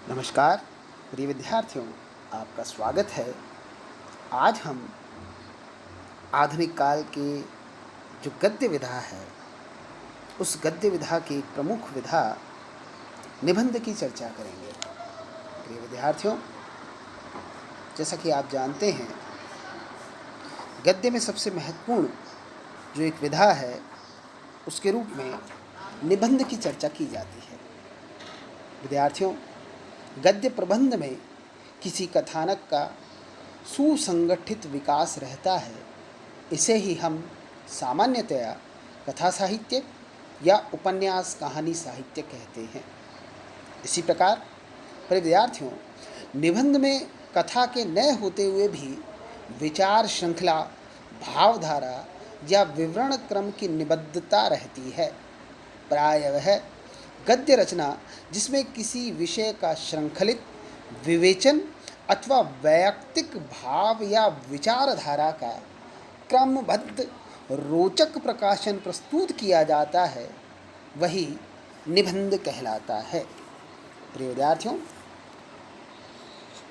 नमस्कार प्रिय विद्यार्थियों, आपका स्वागत है। आज हम आधुनिक काल के जो गद्य विधा है, उस गद्य विधा की एक प्रमुख विधा निबंध की चर्चा करेंगे। प्रिय विद्यार्थियों, जैसा कि आप जानते हैं, गद्य में सबसे महत्वपूर्ण जो एक विधा है, उसके रूप में निबंध की चर्चा की जाती है। विद्यार्थियों, गद्य प्रबंध में किसी कथानक का सुसंगठित विकास रहता है। इसे ही हम सामान्यतया कथा साहित्य या उपन्यास कहानी साहित्य कहते हैं। इसी प्रकार पर विद्यार्थियों, निबंध में कथा के न होते हुए भी विचार श्रृंखला, भावधारा या विवरण क्रम की निबद्धता रहती है। प्रायः वह गद्य रचना जिसमें किसी विषय का श्रृंखलित विवेचन अथवा वैयक्तिक भाव या विचारधारा का क्रमबद्ध रोचक प्रकाशन प्रस्तुत किया जाता है, वही निबंध कहलाता है। प्रिय विद्यार्थियों,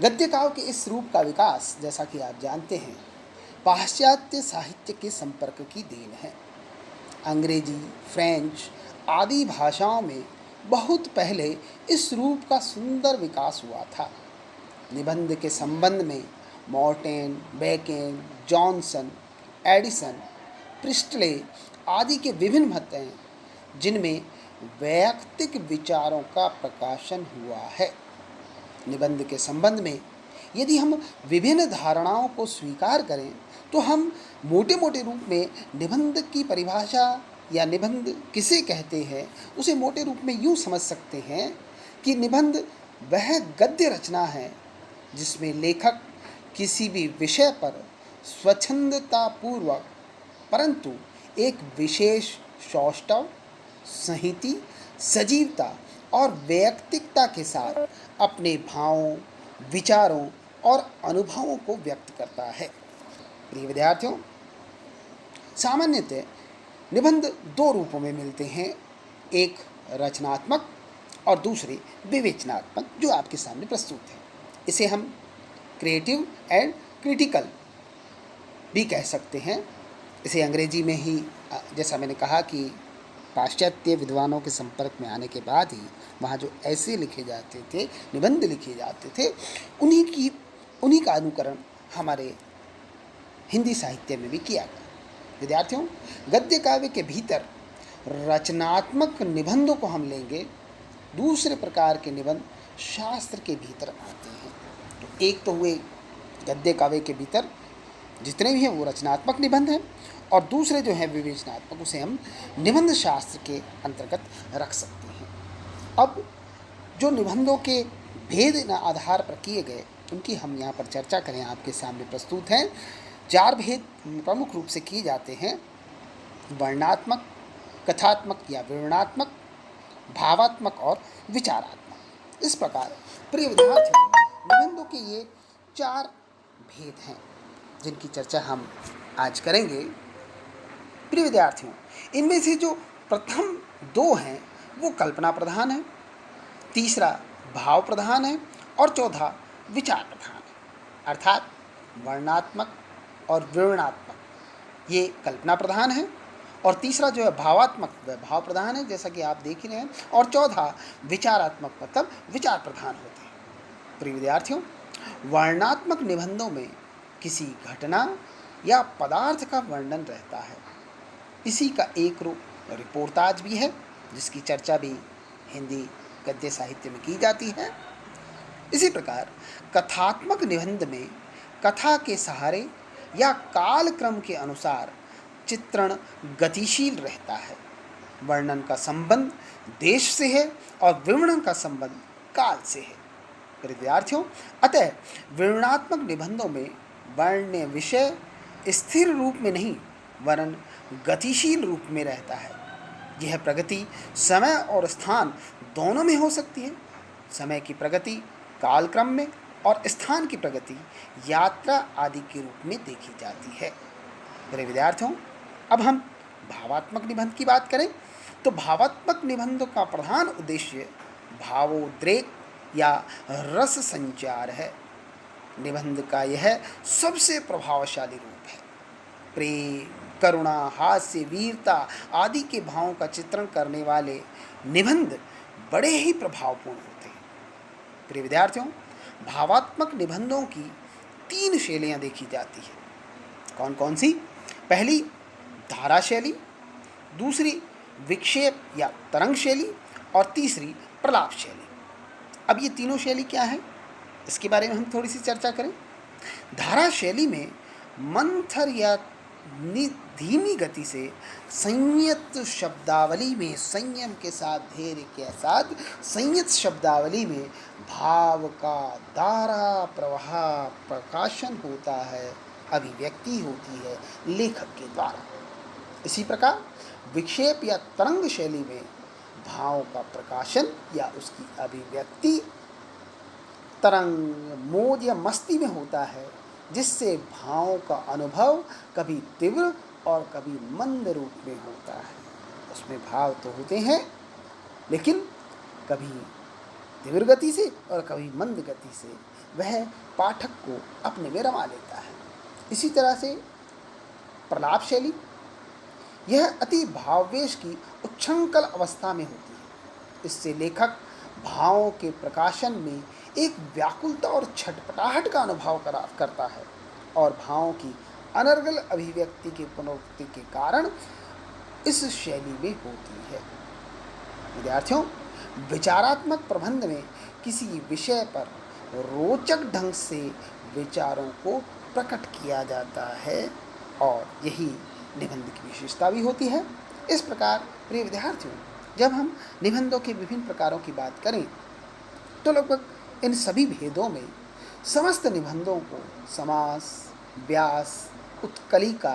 गद्य काव्य के इस रूप का विकास, जैसा कि आप जानते हैं, पाश्चात्य साहित्य के संपर्क की देन है। अंग्रेजी, फ्रेंच आदि भाषाओं में बहुत पहले इस रूप का सुंदर विकास हुआ था। निबंध के संबंध में मॉर्टेन, बेकेन, जॉनसन, एडिसन, प्रिस्टले आदि के विभिन्न मत हैं, जिनमें वैयक्तिक विचारों का प्रकाशन हुआ है। निबंध के संबंध में यदि हम विभिन्न धारणाओं को स्वीकार करें, तो हम मोटे मोटे रूप में निबंध की परिभाषा या निबंध किसे कहते हैं, उसे मोटे रूप में यूँ समझ सकते हैं कि निबंध वह गद्य रचना है जिसमें लेखक किसी भी विषय पर स्वच्छंदतापूर्वक परंतु एक विशेष सौष्ठव, संहिति, सजीवता और वैयक्तिकता के साथ अपने भावों, विचारों और अनुभवों को व्यक्त करता है। प्रिय विद्यार्थियों, सामान्यतः निबंध दो रूपों में मिलते हैं, एक रचनात्मक और दूसरे विवेचनात्मक, जो आपके सामने प्रस्तुत है। इसे हम क्रिएटिव एंड क्रिटिकल भी कह सकते हैं। इसे अंग्रेजी में ही, जैसा मैंने कहा कि पाश्चात्य विद्वानों के संपर्क में आने के बाद ही वहाँ जो ऐसे लिखे जाते थे, निबंध लिखे जाते थे, उन्हीं का अनुकरण हमारे हिंदी साहित्य में भी किया गया। विद्यार्थियों, गद्य काव्य के भीतर रचनात्मक निबंधों को हम लेंगे, दूसरे प्रकार के निबंध शास्त्र के भीतर आते हैं। तो एक तो हुए गद्य काव्य के भीतर जितने भी हैं वो रचनात्मक निबंध हैं, और दूसरे जो हैं विवेचनात्मक, उसे हम निबंध शास्त्र के अंतर्गत रख सकते हैं। अब जो निबंधों के भेद आधार पर किए गए, उनकी हम यहाँ पर चर्चा करें, आपके सामने प्रस्तुत हैं। 4 भेद प्रमुख रूप से किए जाते हैं: वर्णनात्मक, कथात्मक या विवरणात्मक, भावात्मक और विचारात्मक। इस प्रकार प्रिय विद्यार्थियों, निबंधों के ये 4 भेद हैं जिनकी चर्चा हम आज करेंगे। प्रिय विद्यार्थियों, इनमें से जो प्रथम 2 हैं वो कल्पना प्रधान है, तीसरा भाव प्रधान है और चौथा विचार प्रधान है। अर्थात वर्णनात्मक और विवरणात्मक ये कल्पना प्रधान है, और तीसरा जो है भावात्मक वह भाव प्रधान है, जैसा कि आप देख ही रहे हैं, और चौथा विचारात्मक मतलब विचार प्रधान होते हैं। प्रिय विद्यार्थियों, वर्णनात्मक निबंधों में किसी घटना या पदार्थ का वर्णन रहता है। इसी का एक रूप रिपोर्टाज भी है, जिसकी चर्चा भी हिंदी गद्य साहित्य में की जाती है। इसी प्रकार कथात्मक निबंध में कथा के सहारे या कालक्रम के अनुसार चित्रण गतिशील रहता है। वर्णन का संबंध देश से है और विवरण का संबंध काल से है। विद्यार्थियों, अतः विवरणात्मक निबंधों में वर्ण्य विषय स्थिर रूप में नहीं वरन गतिशील रूप में रहता है। यह प्रगति समय और स्थान दोनों में हो सकती है। समय की प्रगति कालक्रम में और स्थान की प्रगति यात्रा आदि के रूप में देखी जाती है। मेरे विद्यार्थियों, अब हम भावात्मक निबंध की बात करें तो भावात्मक निबंधों का प्रधान उद्देश्य भावोद्रेक या रस संचार है। निबंध का यह सबसे प्रभावशाली रूप है। प्रेम, करुणा, हास्य, वीरता आदि के भावों का चित्रण करने वाले निबंध बड़े ही प्रभावपूर्ण होते हैं। प्रिय विद्यार्थियों, भावात्मक निबंधों की 3 शैलियाँ देखी जाती है। कौन कौन सी? पहली धारा शैली, दूसरी विक्षेप या तरंग शैली और तीसरी प्रलाप शैली। अब ये तीनों शैली क्या है, इसके बारे में हम थोड़ी सी चर्चा करें। धारा शैली में मंथर या धीमी गति से संयत शब्दावली में संयम के साथ, धैर्य के साथ संयत शब्दावली में भाव का धारा प्रवाह प्रकाशन होता है, अभिव्यक्ति होती है लेखक के द्वारा। इसी प्रकार विक्षेप या तरंग शैली में भाव का प्रकाशन या उसकी अभिव्यक्ति तरंग, मोद या मस्ती में होता है, जिससे भावों का अनुभव कभी तीव्र और कभी मंद रूप में होता है। उसमें भाव तो होते हैं, लेकिन कभी तीव्र गति से और कभी मंद गति से वह पाठक को अपने में रमा लेता है। इसी तरह से प्रलाप शैली, यह अति भावावेश की उच्छृंखल अवस्था में होती है। इससे लेखक भावों के प्रकाशन में एक व्याकुलता और छटपटाहट का अनुभव करता है और भावों की अनर्गल अभिव्यक्ति के पुनरुक्ति के कारण इस शैली में होती है। विद्यार्थियों, विचारात्मक प्रबंध में किसी विषय पर रोचक ढंग से विचारों को प्रकट किया जाता है और यही निबंध की विशेषता भी होती है। इस प्रकार प्रिय विद्यार्थियों, जब हम निबंधों के विभिन्न प्रकारों की बात करें तो लगभग इन सभी भेदों में समस्त निबंधों को समास, व्यास, उत्कलिका,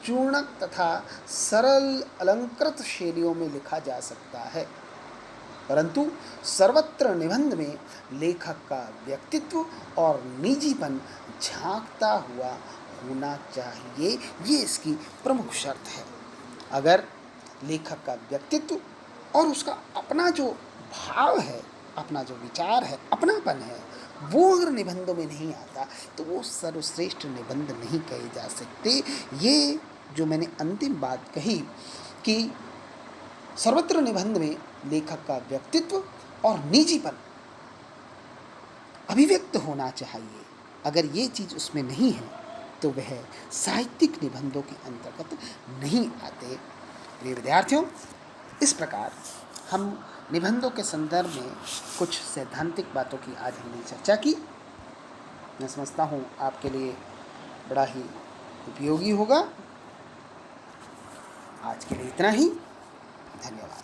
चूर्णक तथा सरल अलंकृत शैलियों में लिखा जा सकता है, परंतु सर्वत्र निबंध में लेखक का व्यक्तित्व और निजीपन झांकता हुआ होना चाहिए। ये इसकी प्रमुख शर्त है। अगर लेखक का व्यक्तित्व और उसका अपना जो भाव है, अपना जो विचार है, अपनापन है, वो अगर निबंधों में नहीं आता तो वो सर्वश्रेष्ठ निबंध नहीं कहे जा सकते। ये जो मैंने अंतिम बात कही कि सर्वत्र निबंध में लेखक का व्यक्तित्व और निजीपन अभिव्यक्त होना चाहिए, अगर ये चीज़ उसमें नहीं है तो वह साहित्यिक निबंधों के अंतर्गत नहीं आते। प्रिय विद्यार्थियों, इस प्रकार हम निबंधों के संदर्भ में कुछ सैद्धांतिक बातों की आज हमने चर्चा की। मैं समझता हूँ आपके लिए बड़ा ही उपयोगी होगा। आज के लिए इतना ही। धन्यवाद।